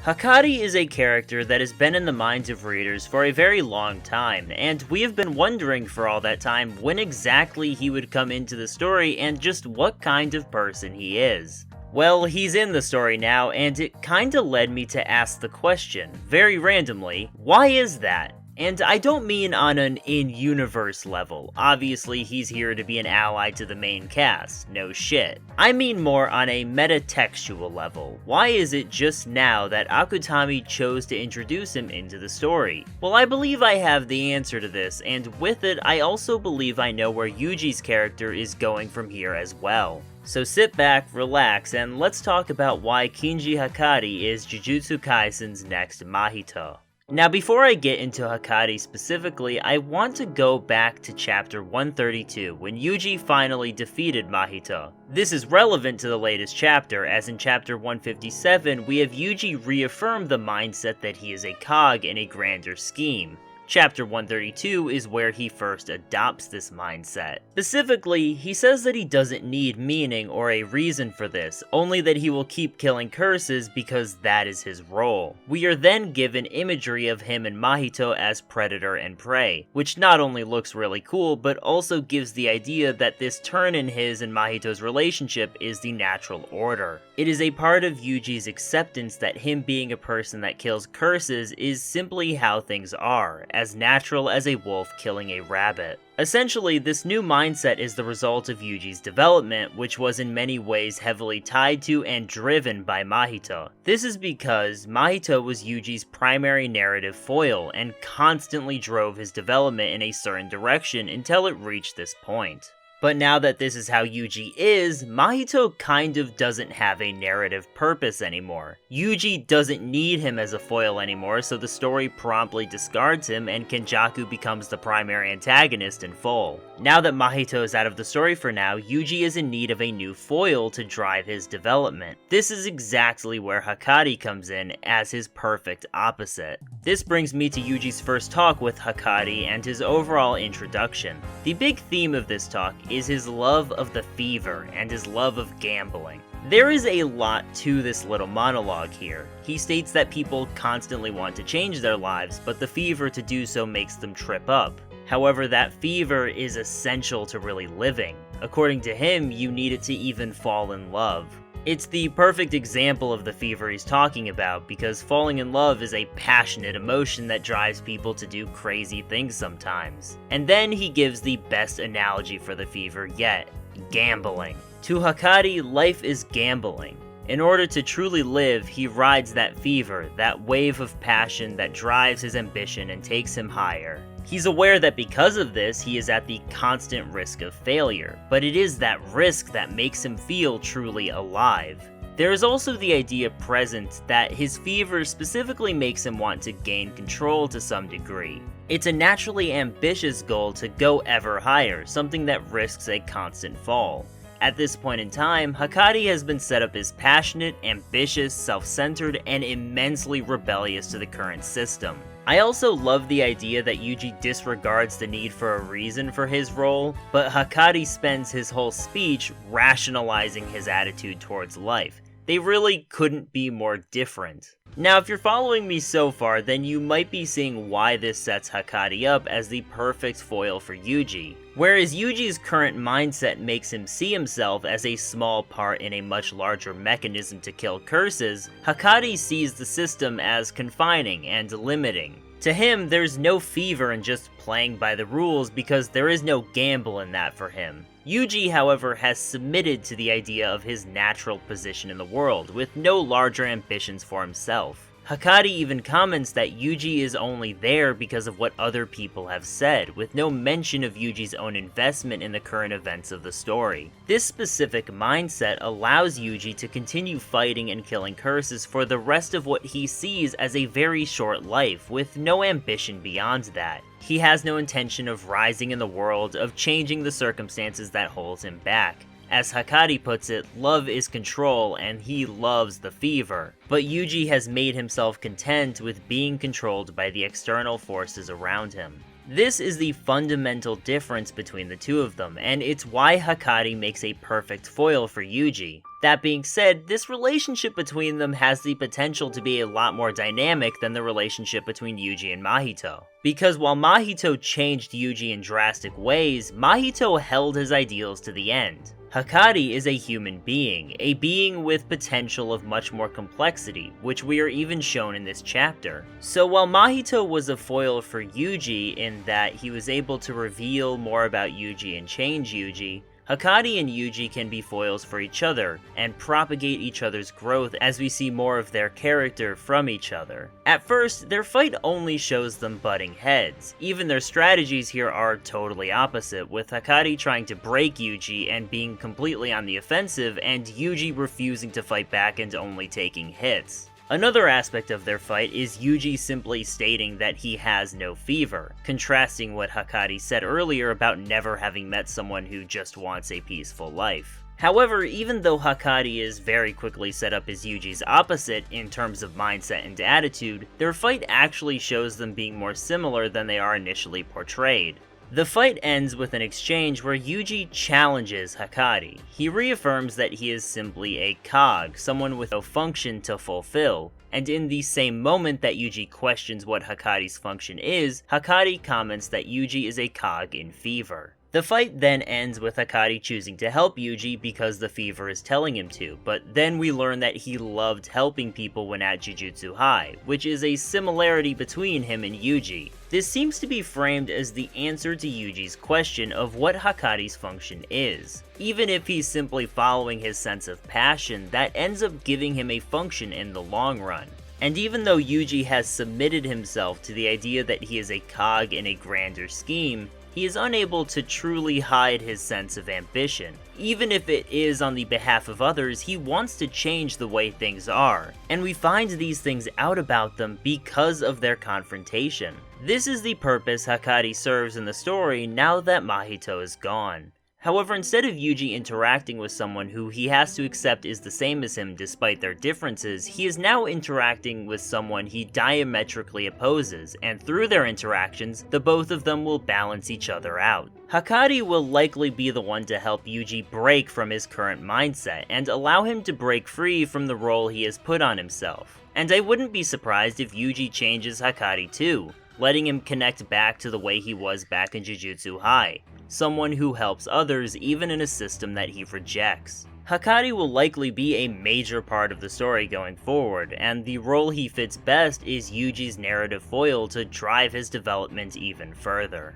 Hakari is a character that has been in the minds of readers for a very long time, and we have been wondering for all that time when exactly he would come into the story and just what kind of person he is. Well, he's in the story now, and it kinda led me to ask the question, very randomly, why is that? And I don't mean on an in-universe level, obviously he's here to be an ally to the main cast, no shit. I mean more on a metatextual level. Why is it just now that Akutami chose to introduce him into the story? Well, I believe I have the answer to this, and with it, I also believe I know where Yuji's character is going from here as well. So sit back, relax, and let's talk about why Kinji Hakari is Jujutsu Kaisen's next Mahito. Now before I get into Hakari specifically, I want to go back to chapter 132, when Yuji finally defeated Mahito. This is relevant to the latest chapter, as in chapter 157, we have Yuji reaffirm the mindset that he is a cog in a grander scheme. Chapter 132 is where he first adopts this mindset. Specifically, he says that he doesn't need meaning or a reason for this, only that he will keep killing curses because that is his role. We are then given imagery of him and Mahito as predator and prey, which not only looks really cool, but also gives the idea that this turn in his and Mahito's relationship is the natural order. It is a part of Yuji's acceptance that him being a person that kills curses is simply how things are, as natural as a wolf killing a rabbit. Essentially, this new mindset is the result of Yuji's development, which was in many ways heavily tied to and driven by Mahito. This is because Mahito was Yuji's primary narrative foil and constantly drove his development in a certain direction until it reached this point. But now that this is how Yuji is, Mahito kind of doesn't have a narrative purpose anymore. Yuji doesn't need him as a foil anymore, so the story promptly discards him and Kenjaku becomes the primary antagonist in full. Now that Mahito is out of the story for now, Yuji is in need of a new foil to drive his development. This is exactly where Hakari comes in as his perfect opposite. This brings me to Yuji's first talk with Hakari and his overall introduction. The big theme of this talk is his love of the fever and his love of gambling. There is a lot to this little monologue here. He states that people constantly want to change their lives, but the fever to do so makes them trip up. However, that fever is essential to really living. According to him, you need it to even fall in love. It's the perfect example of the fever he's talking about, because falling in love is a passionate emotion that drives people to do crazy things sometimes. And then he gives the best analogy for the fever yet: gambling. To Hakari, life is gambling. In order to truly live, he rides that fever, that wave of passion that drives his ambition and takes him higher. He's aware that because of this, he is at the constant risk of failure, but it is that risk that makes him feel truly alive. There is also the idea present that his fever specifically makes him want to gain control to some degree. It's a naturally ambitious goal to go ever higher, something that risks a constant fall. At this point in time, Hakari has been set up as passionate, ambitious, self-centered, and immensely rebellious to the current system. I also love the idea that Yuji disregards the need for a reason for his role, but Hakari spends his whole speech rationalizing his attitude towards life. They really couldn't be more different. Now, if you're following me so far, then you might be seeing why this sets Hakari up as the perfect foil for Yuji. Whereas Yuji's current mindset makes him see himself as a small part in a much larger mechanism to kill curses, Hakari sees the system as confining and limiting. To him, there's no fever in just playing by the rules because there is no gamble in that for him. Yuji, however, has submitted to the idea of his natural position in the world, with no larger ambitions for himself. Hakari even comments that Yuji is only there because of what other people have said, with no mention of Yuji's own investment in the current events of the story. This specific mindset allows Yuji to continue fighting and killing curses for the rest of what he sees as a very short life, with no ambition beyond that. He has no intention of rising in the world, of changing the circumstances that holds him back. As Hakari puts it, love is control, and he loves the fever. But Yuji has made himself content with being controlled by the external forces around him. This is the fundamental difference between the two of them, and it's why Hakari makes a perfect foil for Yuji. That being said, this relationship between them has the potential to be a lot more dynamic than the relationship between Yuji and Mahito. Because while Mahito changed Yuji in drastic ways, Mahito held his ideals to the end. Hakari is a human being, a being with potential of much more complexity, which we are even shown in this chapter. So while Mahito was a foil for Yuji in that he was able to reveal more about Yuji and change Yuji, Hakari and Yuji can be foils for each other, and propagate each other's growth as we see more of their character from each other. At first, their fight only shows them butting heads. Even their strategies here are totally opposite, with Hakari trying to break Yuji and being completely on the offensive, and Yuji refusing to fight back and only taking hits. Another aspect of their fight is Yuji simply stating that he has no fever, contrasting what Hakari said earlier about never having met someone who just wants a peaceful life. However, even though Hakari is very quickly set up as Yuji's opposite in terms of mindset and attitude, their fight actually shows them being more similar than they are initially portrayed. The fight ends with an exchange where Yuji challenges Hakari. He reaffirms that he is simply a cog, someone with no function to fulfill, and in the same moment that Yuji questions what Hakari's function is, Hakari comments that Yuji is a cog in fever. The fight then ends with Hakari choosing to help Yuji because the fever is telling him to, but then we learn that he loved helping people when at Jujutsu High, which is a similarity between him and Yuji. This seems to be framed as the answer to Yuji's question of what Hakari's function is. Even if he's simply following his sense of passion, that ends up giving him a function in the long run. And even though Yuji has submitted himself to the idea that he is a cog in a grander scheme, he is unable to truly hide his sense of ambition. Even if it is on the behalf of others, he wants to change the way things are, and we find these things out about them because of their confrontation. This is the purpose Hakari serves in the story now that Mahito is gone. However, instead of Yuji interacting with someone who he has to accept is the same as him despite their differences, he is now interacting with someone he diametrically opposes, and through their interactions, the both of them will balance each other out. Hakari will likely be the one to help Yuji break from his current mindset, and allow him to break free from the role he has put on himself. And I wouldn't be surprised if Yuji changes Hakari too, letting him connect back to the way he was back in Jujutsu High, someone who helps others even in a system that he rejects. Hakari will likely be a major part of the story going forward, and the role he fits best is Yuji's narrative foil to drive his development even further.